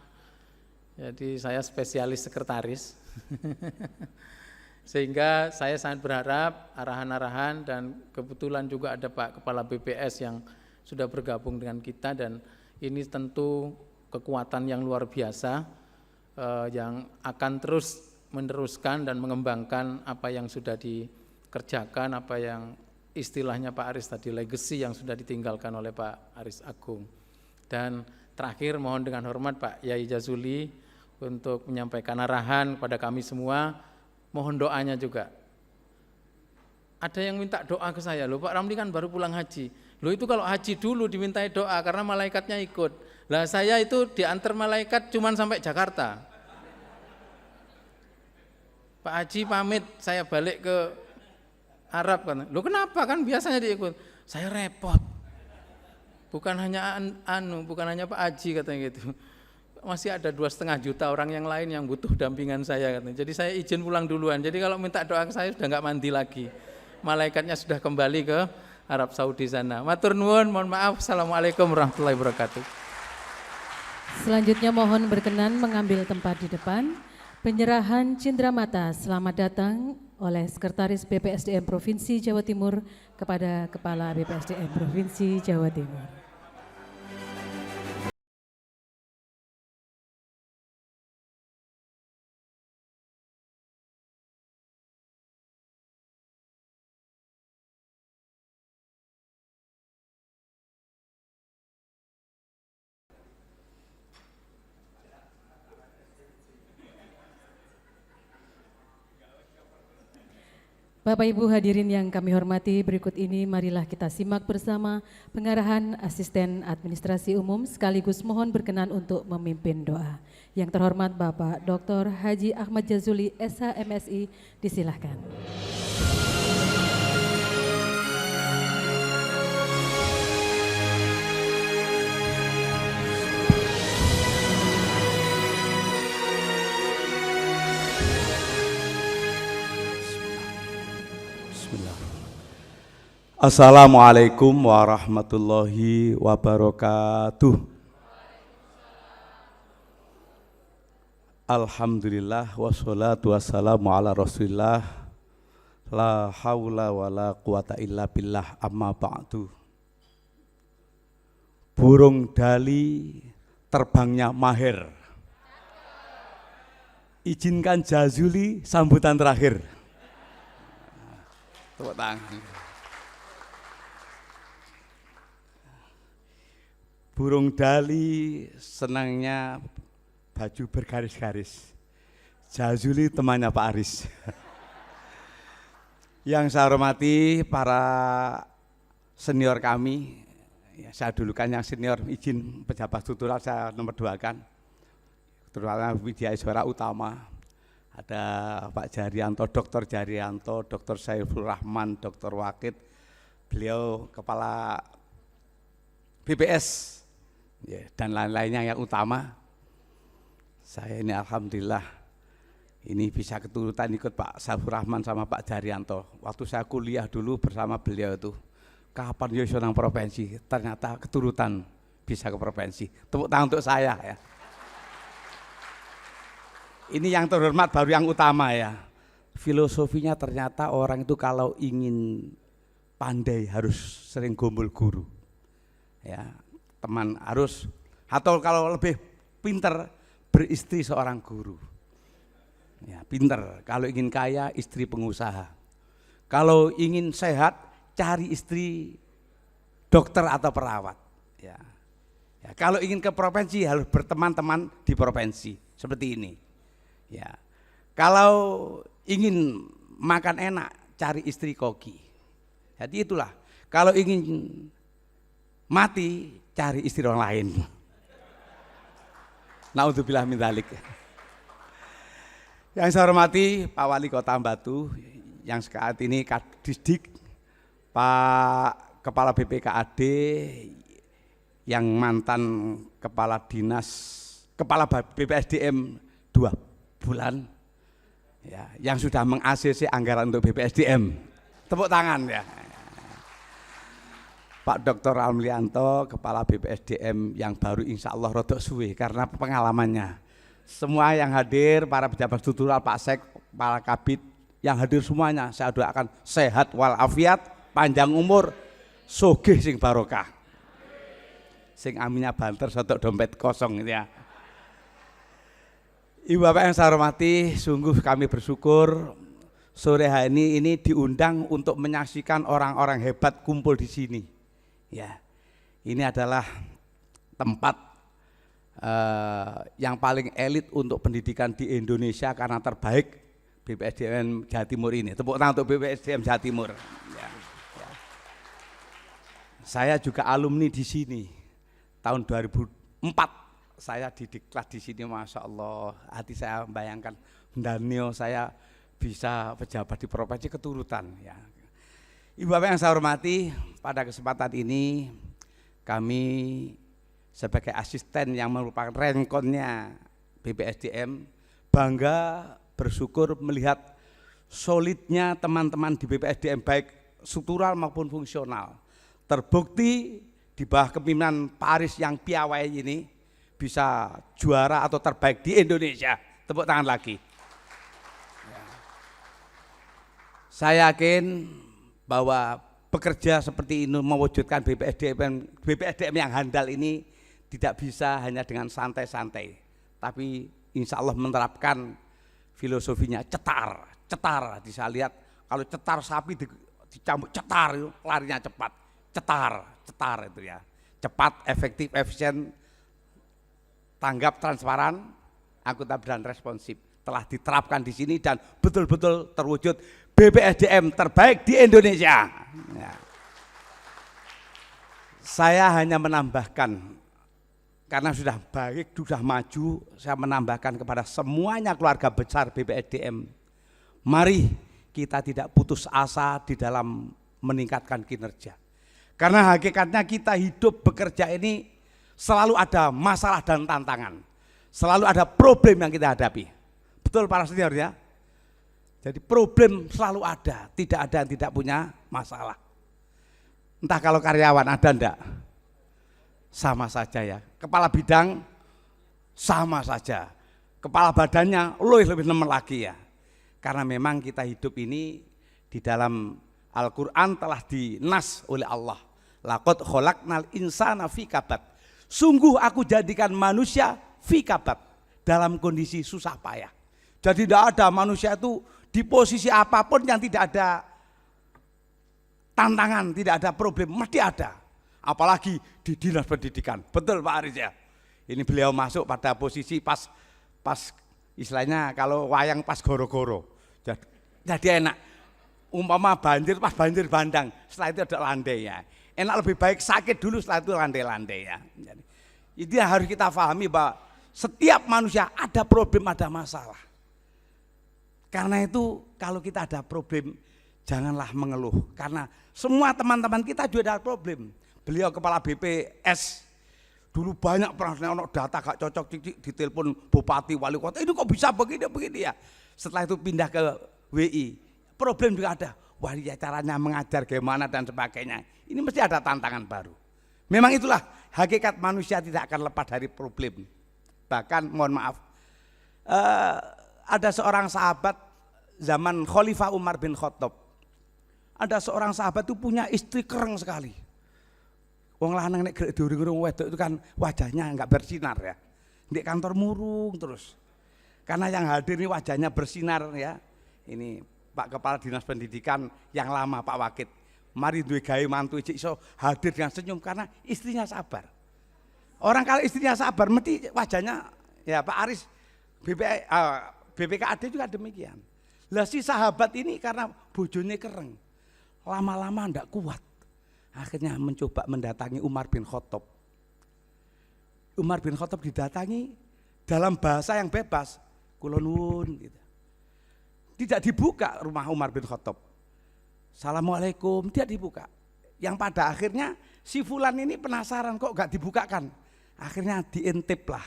jadi saya spesialis sekretaris. Sehingga saya sangat berharap arahan-arahan, dan kebetulan juga ada Pak Kepala BPS yang sudah bergabung dengan kita, dan ini tentu kekuatan yang luar biasa yang akan terus meneruskan dan mengembangkan apa yang sudah dikerjakan, apa yang istilahnya Pak Aris tadi, legacy yang sudah ditinggalkan oleh Pak Aris Agung. Dan terakhir mohon dengan hormat Pak Yai Jazuli untuk menyampaikan arahan kepada kami semua, mohon doanya juga. Ada yang minta doa ke saya, loh Pak Ramli kan baru pulang haji. Loh itu kalau haji dulu dimintai doa karena malaikatnya ikut. Lah saya itu diantar malaikat cuman sampai Jakarta. Pak Haji pamit, saya balik ke Arab kan. Loh kenapa, kan biasanya diikut. Saya repot. Bukan hanya bukan hanya Pak Haji katanya gitu. Masih ada 2,5 juta orang yang lain yang butuh dampingan saya katanya. Jadi saya izin pulang duluan. Jadi kalau minta doa ke saya sudah enggak mandi lagi. Malaikatnya sudah kembali ke Arab Saudi sana. Matur nuwun, mohon maaf. Assalamualaikum warahmatullahi wabarakatuh. Selanjutnya mohon berkenan mengambil tempat di depan. Penyerahan Cindramata selamat datang oleh Sekretaris BPSDM Provinsi Jawa Timur kepada Kepala BPSDM Provinsi Jawa Timur. Bapak Ibu hadirin yang kami hormati, berikut ini marilah kita simak bersama pengarahan Asisten Administrasi Umum sekaligus mohon berkenan untuk memimpin doa. Yang terhormat Bapak Dr. Haji Ahmad Jazuli, SH MSI, disilahkan. Assalamualaikum warahmatullahi wabarakatuh. Alhamdulillah wassalatu wassalamu ala rasulillah. La haula wa la quwata illa billah, amma ba'du. Burung dali terbangnya mahir. Izinkan Jazuli sambutan terakhir. Tepuk tangan. Burung dali senangnya baju bergaris-garis. Jazuli temannya Pak Aris. Yang saya hormati para senior kami, ya, saya dulukan yang senior, izin pejabat struktural saya nomor 2 kan. Terutama Widya Iswara Utama. Ada Pak Jarianto, Dr. Jarianto, Dr. Saiful Rahman, Dr. Wakid. Beliau kepala BPS. Ya, dan lain-lainnya yang utama. Saya ini alhamdulillah ini bisa keturutan ikut Pak Saiful Rahman sama Pak Jarianto. Waktu saya kuliah dulu bersama beliau itu, kapan yo nang provinsi, ternyata keturutan bisa ke provinsi. Tepuk tangan untuk saya ya. Ini yang terhormat baru yang utama ya. filosofinya ternyata orang itu kalau ingin pandai harus sering gombol guru. Ya, teman harus, atau kalau lebih pinter beristri seorang guru. Ya, pinter. Kalau ingin kaya, istri pengusaha. Kalau ingin sehat, cari istri dokter atau perawat. Ya. Ya, kalau ingin ke provinsi harus berteman-teman di provinsi seperti ini. Ya. Kalau ingin makan enak, cari istri koki. Jadi itulah. Kalau ingin mati, cari istri orang lain. Naudzubillah min dzalik. Yang saya hormati Pak Wali Kota Batu, yang saat ini Kadisdik, Pak Kepala BPKAD, yang mantan Kepala Dinas, Kepala BPSDM 2 bulan, ya, yang sudah meng-ACC anggaran untuk BPSDM. Tepuk tangan ya. Pak Dr. Almlianto, Kepala BPSDM yang baru insya Allah rodok suwe karena pengalamannya. Semua yang hadir, para pejabat struktural, Pak Sek, para kabit, yang hadir semuanya, saya doakan sehat walafiat, panjang umur, sugih sing barokah. Sing aminnya banter, sotok dompet kosong gitu ya. Ibu Bapak yang saya hormati, sungguh kami bersyukur sore hari ini diundang untuk menyaksikan orang-orang hebat kumpul di sini. Ya, ini adalah tempat yang paling elit untuk pendidikan di Indonesia karena terbaik BPSDM Jawa Timur ini. Tepuk tangan untuk BPSDM Jawa Timur. Ya, ya. Saya juga alumni di sini. Tahun 2004 saya didiklat di sini, masya Allah. Hati saya membayangkan Danio saya bisa pejabat di provinsi keturutan. Ya. Ibu Bapak yang saya hormati, pada kesempatan ini kami sebagai asisten yang merupakan renkonnya BPSDM bangga bersyukur melihat solidnya teman-teman di BPSDM baik struktural maupun fungsional. Terbukti di bawah kepemimpinan Pak Aris yang piawai ini bisa juara atau terbaik di Indonesia. Tepuk tangan lagi. Ya. Saya yakin bahwa bekerja seperti ini mewujudkan BPSDM yang handal ini tidak bisa hanya dengan santai-santai, tapi insya Allah menerapkan filosofinya cetar. Bisa lihat kalau cetar sapi dicambuk cetar itu larinya cepat. Cetar itu ya, cepat, efektif, efisien, tanggap, transparan, akuntabel dan responsif telah diterapkan di sini dan betul-betul terwujud BPSDM terbaik di Indonesia. Ya. Saya hanya menambahkan, karena sudah baik, sudah maju, saya menambahkan kepada semuanya keluarga besar BPSDM, mari kita tidak putus asa di dalam meningkatkan kinerja. Karena hakikatnya kita hidup bekerja ini selalu ada masalah dan tantangan, selalu ada problem yang kita hadapi. Betul para senior ya? Jadi problem selalu ada, tidak ada yang tidak punya masalah. Entah kalau karyawan ada enggak? Sama saja ya. Kepala bidang sama saja. Kepala badannya lebih nemen lagi ya. Karena memang kita hidup ini di dalam Al-Quran telah dinas oleh Allah. Laqad khalaqnal insana fi kabad. Sungguh aku jadikan manusia fi kabad, dalam kondisi susah payah. Jadi tidak ada manusia itu di posisi apapun yang tidak ada tantangan, tidak ada problem, mesti ada. Apalagi di dinas pendidikan. Betul Pak Aris ya. Ini beliau masuk pada posisi pas istilahnya kalau wayang pas goro-goro. Jadi enak. Umpama banjir pas banjir bandang, setelah itu ada landai ya. Enak lebih baik sakit dulu setelah itu landai-landai ya. Jadi, itu yang harus kita pahami bahwa setiap manusia ada problem, ada masalah. Karena itu kalau kita ada problem, janganlah mengeluh. Karena semua teman-teman kita juga ada problem. Beliau kepala BPS, dulu banyak pernah data gak cocok, ditelepon bupati, wali kota, ini kok bisa begini ya. Setelah itu pindah ke WI, problem juga ada. Wah ya caranya mengajar gimana dan sebagainya. Ini mesti ada tantangan baru. Memang itulah hakikat manusia tidak akan lepas dari problem. Bahkan mohon maaf, ada seorang sahabat zaman Khalifah Umar bin Khattab. Ada seorang sahabat itu punya istri kereng sekali. Wong lanang nek grek diurung wedok itu kan wajahnya enggak bersinar ya. Di kantor murung terus. Karena yang hadir ini wajahnya bersinar ya. Ini Pak Kepala Dinas Pendidikan yang lama Pak Wakit. Mari duwe gawe mantu iso hadir dengan senyum karena istrinya sabar. Orang kalau istrinya sabar mesti wajahnya ya Pak Aris BPKAD juga demikian. Lah si sahabat ini karena bojone kereng. Lama-lama ndak kuat. Akhirnya mencoba mendatangi Umar bin Khattab. Umar bin Khattab didatangi dalam bahasa yang bebas. Kula nuwun gitu. Tidak dibuka rumah Umar bin Khattab. Assalamualaikum, tidak dibuka. Yang pada akhirnya si fulan ini penasaran kok gak dibukakan. Akhirnya diintip lah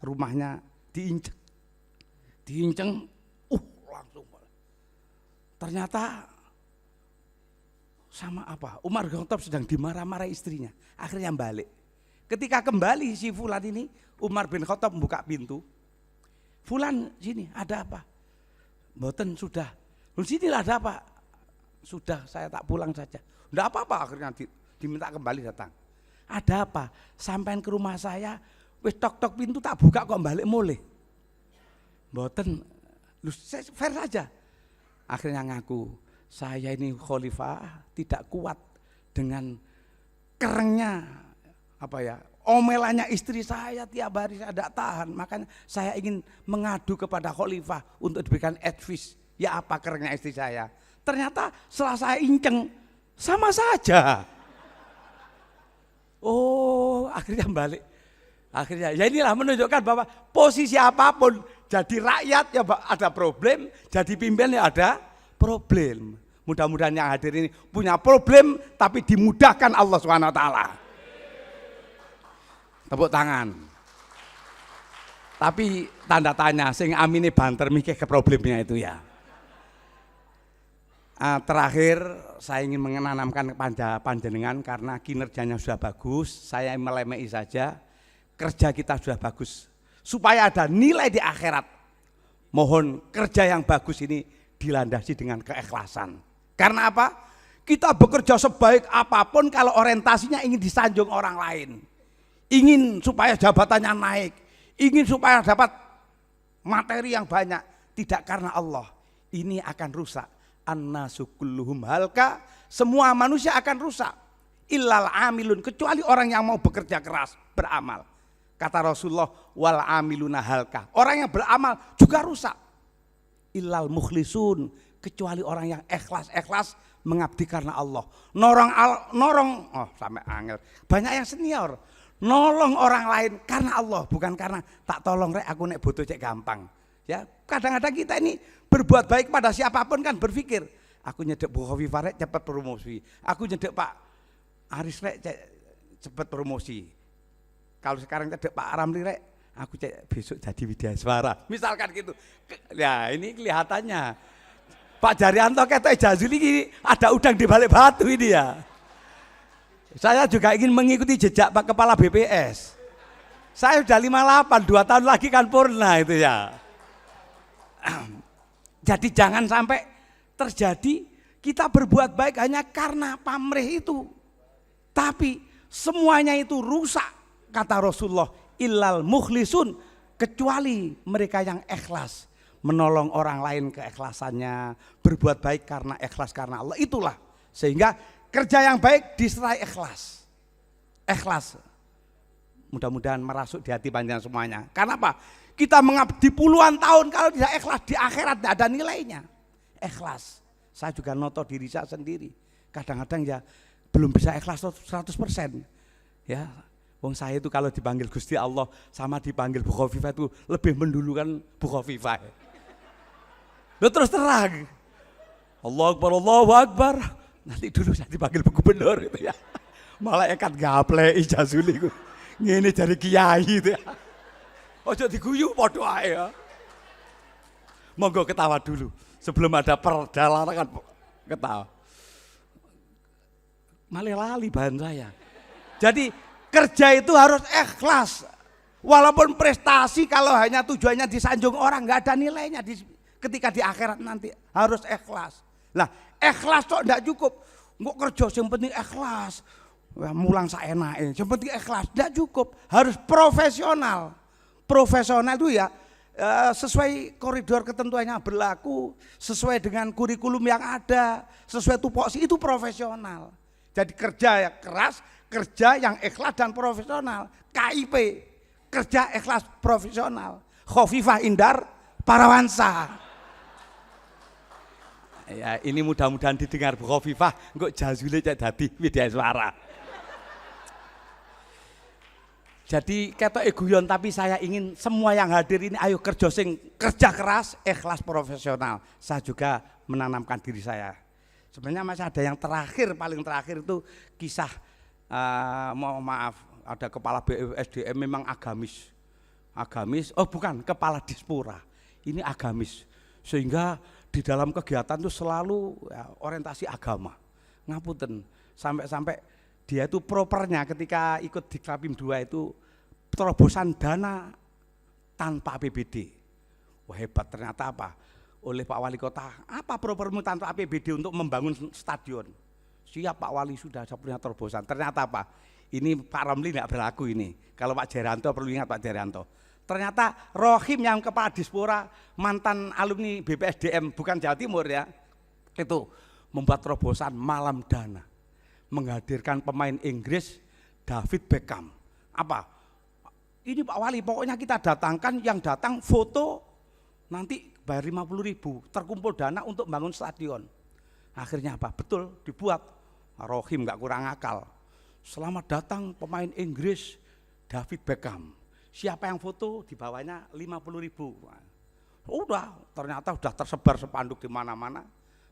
rumahnya, diinjek. Diinceng, langsung. Ternyata sama apa? Umar bin Khattab sedang dimarah-marah istrinya. Akhirnya balik. Ketika kembali si fulan ini, Umar bin Khattab membuka pintu. Fulan sini ada apa? Mboten sudah. Sinilah ada apa? Sudah saya tak pulang saja. Enggak apa-apa akhirnya diminta kembali datang. Ada apa? Sampai ke rumah saya, wis tok-tok pintu tak buka kok balik mulih. Mboten, fair saja. Akhirnya ngaku, saya ini khalifah tidak kuat dengan kerengnya omelannya istri saya tiap hari saya tidak tahan, makanya saya ingin mengadu kepada khalifah untuk diberikan advice. Ya apa kerengnya istri saya? Ternyata setelah saya inceng sama saja. Oh, akhirnya balik. Akhirnya ya inilah menunjukkan bahwa posisi apapun jadi rakyat ya ada problem, jadi pimpinan ya ada problem. Mudah-mudahan yang hadir ini punya problem tapi dimudahkan Allah Subhanahu wa taala. Tepuk tangan. Tapi tanda tanya sing amine banter mikir ke problemnya itu ya. Terakhir saya ingin menanamkan kepada panjenengan karena kinerjanya sudah bagus, saya melemei saja, kerja kita sudah bagus. Supaya ada nilai di akhirat, mohon kerja yang bagus ini dilandasi dengan keikhlasan. Karena apa? Kita bekerja sebaik apapun kalau orientasinya ingin disanjung orang lain. Ingin supaya jabatannya naik, ingin supaya dapat materi yang banyak, tidak karena Allah. Ini akan rusak. An-nasu kulluhum halka, semua manusia akan rusak. Illal amilun, kecuali orang yang mau bekerja keras, beramal. Kata Rasulullah, wal amiluna halka, orang yang beramal juga rusak. Illal mukhlisun, kecuali orang yang ikhlas mengabdi karena Allah. Norong, sampai angel. Banyak yang senior, nolong orang lain karena Allah, bukan karena tak tolong rek aku nek butuh cek gampang. Ya, kadang-kadang kita ini berbuat baik pada siapapun kan berpikir, aku nyedek Bu Khofifah rek cepat promosi, aku nyedek Pak Aris rek cepat promosi. Kalau sekarang nyedek Pak Ramli rek, aku cek besok jadi Widya Suara. Misalkan gitu. Ya, ini kelihatannya Pak Jaryanto kata Jazuli ini ada udang di balik batu ini ya. Saya juga ingin mengikuti jejak Pak Kepala BPS. Saya sudah 58, 2 tahun lagi kan purna itu ya. Jadi jangan sampai terjadi kita berbuat baik hanya karena pamrih itu. Tapi semuanya itu rusak, kata Rasulullah, illal mukhlisun, kecuali mereka yang ikhlas. Menolong orang lain keikhlasannya, berbuat baik karena ikhlas karena Allah, itulah. Sehingga kerja yang baik disertai ikhlas. Ikhlas. Mudah-mudahan merasuk di hati panjenengan semuanya. Karena apa? Kita mengabdi puluhan tahun, kalau tidak ikhlas di akhirat tidak ada nilainya. Ikhlas. Saya juga noto diri saya sendiri. Kadang-kadang ya belum bisa ikhlas 100%. Ya, wong saya itu kalau dipanggil Gusti Allah sama dipanggil Bu Khofifah itu lebih mendulukan Bu Khofifah. Loh terus terang. Allahu Akbar. Nanti dulu saya dipanggil Bu Gubernur itu ya. Malaikat gaple ijazuli ku. Ngene dari kiai itu ya. Ojo diguyu padha ae ya. Monggo ketawa dulu sebelum ada perjalanan ketawa. Malah lali bahan saya. Jadi kerja itu harus ikhlas. Walaupun prestasi kalau hanya tujuannya disanjung orang nggak ada nilainya. ketika di akhirat nanti harus ikhlas. Lah, ikhlas kok enggak cukup. Nggak kerja yang penting ikhlas. Mulang saenake, yang penting ikhlas, enggak cukup. Harus profesional. Profesional itu ya sesuai koridor ketentuannya berlaku, sesuai dengan kurikulum yang ada, sesuai tupoksi, itu profesional. Jadi kerja yang keras, kerja yang ikhlas dan profesional. KIP, kerja ikhlas profesional. Khofifah Indar Parawansa. Ya, ini mudah-mudahan didengar Bu Khofifah, engko jazule cek dadi media suara. Jadi kata guyon, tapi saya ingin semua yang hadir ini ayo kerja keras, ikhlas, profesional. Saya juga menanamkan diri saya. Sebenarnya masih ada yang terakhir, paling terakhir itu kisah mohon maaf, ada kepala BPSDM memang agamis. Oh bukan, kepala Dispora. Ini agamis. Sehingga di dalam kegiatan itu selalu ya, orientasi agama. Ngapunten, sampai dia itu propernya ketika ikut di Klapim 2 itu terobosan dana tanpa APBD. Wah hebat, ternyata apa? Oleh Pak Wali Kota, apa propermu tanpa APBD untuk membangun stadion? Siap Pak Wali, sudah saya punya terobosan. Ternyata apa? Ini Pak Ramli tidak berlaku ini. Kalau Pak Jerianto, perlu ingat Pak Jerianto. Ternyata Rohim yang kepala Dispora, mantan alumni BPSDM, bukan Jawa Timur ya, itu membuat terobosan malam dana. Menghadirkan pemain Inggris David Beckham. Apa? Ini Pak Wali, pokoknya kita datangkan, yang datang foto, nanti bayar 50.000, terkumpul dana untuk bangun stadion. Akhirnya apa? Betul, dibuat. Rohim nggak kurang akal. Selamat datang pemain Inggris David Beckham. Siapa yang foto dibawanya 50.000. Udah, ternyata udah tersebar spanduk di mana-mana.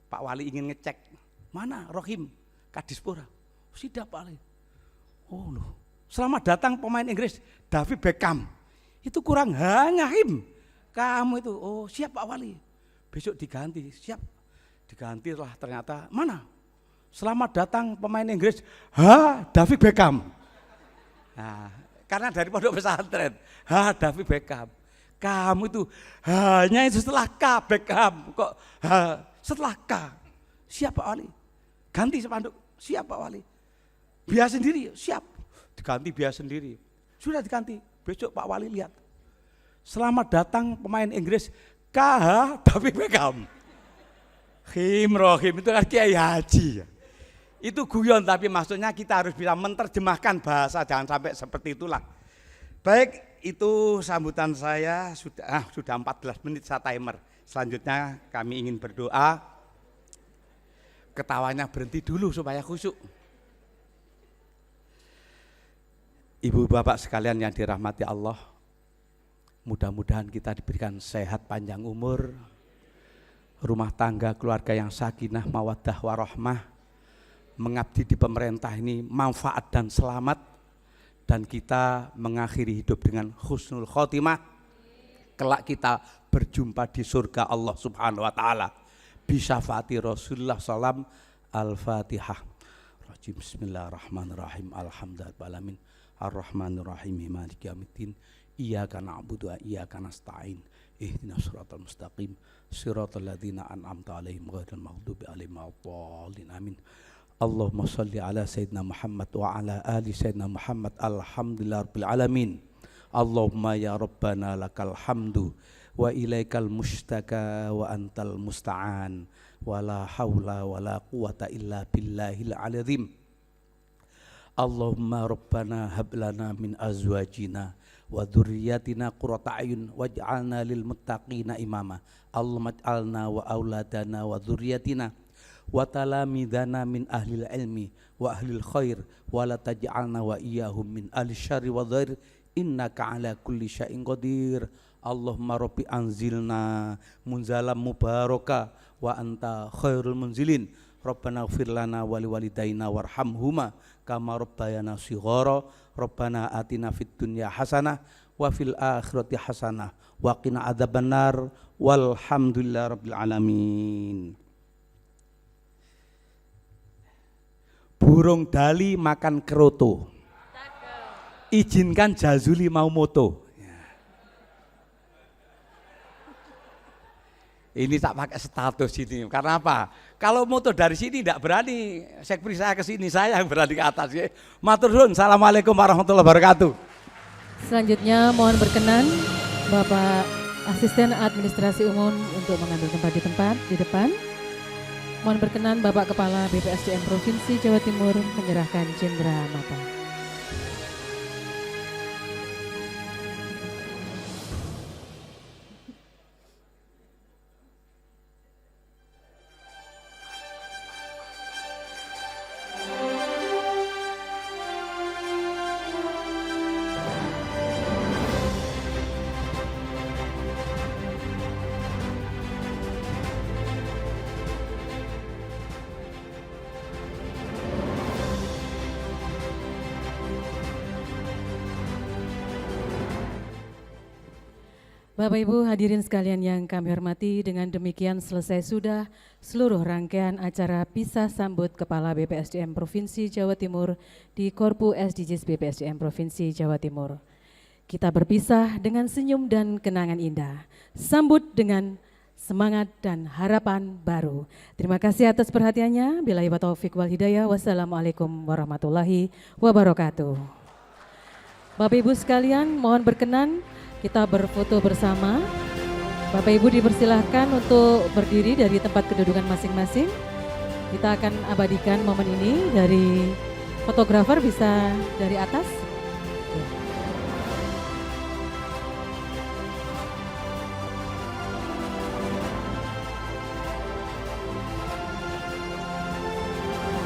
Pak Wali ingin ngecek, mana Rohim Kadispora? Siap Pak Wali. Oh loh, selamat datang pemain Inggris David Beckham. Itu kurang hanyahim. Kamu itu, oh siap Pak Wali. Besok diganti, siap. Digantilah ternyata, mana? Selamat datang pemain Inggris, David Beckham. Nah, karena dari pondok pesantren, David Beckham. Kamu itu hanya itu setelah K Beckham, kok setelah K. Siap Pak Wali. Ganti spanduk, siap Pak Wali. Biaya sendiri, siap. Diganti biaya sendiri. Sudah diganti, besok Pak Wali lihat. Selamat datang pemain Inggris David Beckham. Rohim itu kan Kiai Haji. Itu guyon, tapi maksudnya kita harus bisa menerjemahkan bahasa, jangan sampai seperti itulah. Baik, itu sambutan saya, sudah 14 menit saya timer. Selanjutnya kami ingin berdoa. Ketawanya berhenti dulu supaya khusyuk. Ibu bapak sekalian yang dirahmati Allah, mudah-mudahan kita diberikan sehat panjang umur, rumah tangga keluarga yang sakinah, mawaddah warahmah, mengabdi di pemerintah ini manfaat dan selamat, dan kita mengakhiri hidup dengan husnul khotimah. Kelak kita berjumpa di surga Allah Subhanahu wa taala. Bisyafaati Rasulullah SAW. Al-Fatihah. Bismillahirrahmanirrahim. Alhamdulillahirabbil Ar-Rahmanirrahim. Maliki yaumiddin. Iyyaka na'budu wa iyyaka nasta'in. Ihdinas siratal mustaqim. Siratal ladzina an'amta 'alaihim ghairil maghdubi 'alaihim waladdallin. Amin. Allahumma shalli ala sayyidina Muhammad wa ala ali sayyidina Muhammad. Alhamdulillahirabbil alamin. Allahumma ya Rabbana lakal hamdu wa ilaikal mustaka wa antal musta'an wa la hawla wa la quwata illa billahil azim. Allahumma Rabbana hablana min azwajina wa dhurriyyatina qurrata a'yun waj'alna lil muttaqina imama. Allahumma ij'alna wa auladana wa dhurriyyatina wa talamidana min ahlil ilmi wa ahlil khair wa la taj'alna wa iyyahum min ahli syarri wa dhair innaka ala kulli syai'in qadir. Allahumma rabbi anzilna munzalam mubaraka wa anta khairul munzilin. Rabbana ighfir lana wa liwalidayna warhamhuma kama rabbayana shighara. Rabbana atina fid dunya hasanah wa fil akhirati hasanah wa qina adzabannar. Walhamdulillahirabbil alamin. Burung dali makan keroto. Izinkan Jazuli mau moto. Ini tak pakai status ini. Karena apa? Kalau moto dari sini tidak berani, sekpri saya ke sini, saya yang berani ke atas. Ya. Matur nuwun. Assalamualaikum warahmatullahi wabarakatuh. Selanjutnya mohon berkenan Bapak Asisten Administrasi Umum untuk mengambil tempat di depan. Mohon berkenan Bapak Kepala BPSDM Provinsi Jawa Timur menyerahkan cendera mata. Bapak Ibu hadirin sekalian yang kami hormati, dengan demikian selesai sudah seluruh rangkaian acara pisah sambut Kepala BPSDM Provinsi Jawa Timur di Korpu SDGs BPSDM Provinsi Jawa Timur. Kita berpisah dengan senyum dan kenangan indah, sambut dengan semangat dan harapan baru. Terima kasih atas perhatiannya. Billahi wa taufiq wal hidayah. Wassalamualaikum warahmatullahi wabarakatuh. Bapak Ibu sekalian, mohon berkenan kita berfoto bersama. Bapak Ibu dipersilahkan untuk berdiri dari tempat kedudukan masing-masing. Kita akan abadikan momen ini dari fotografer, bisa dari atas.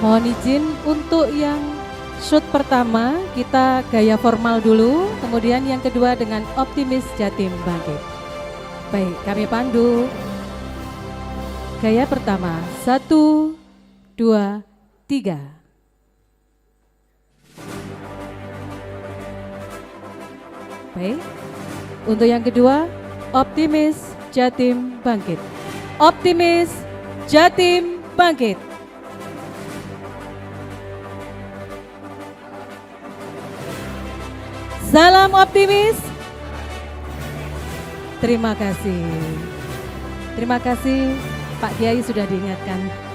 Mohon izin untuk yang shoot pertama kita gaya formal dulu, kemudian yang kedua dengan optimis Jatim bangkit. Baik, kami pandu. Gaya pertama, 1, 2, 3. Baik, untuk yang kedua, optimis Jatim bangkit. Optimis Jatim bangkit. Salam optimis. Terima kasih. Terima kasih Pak Kiai sudah diingatkan.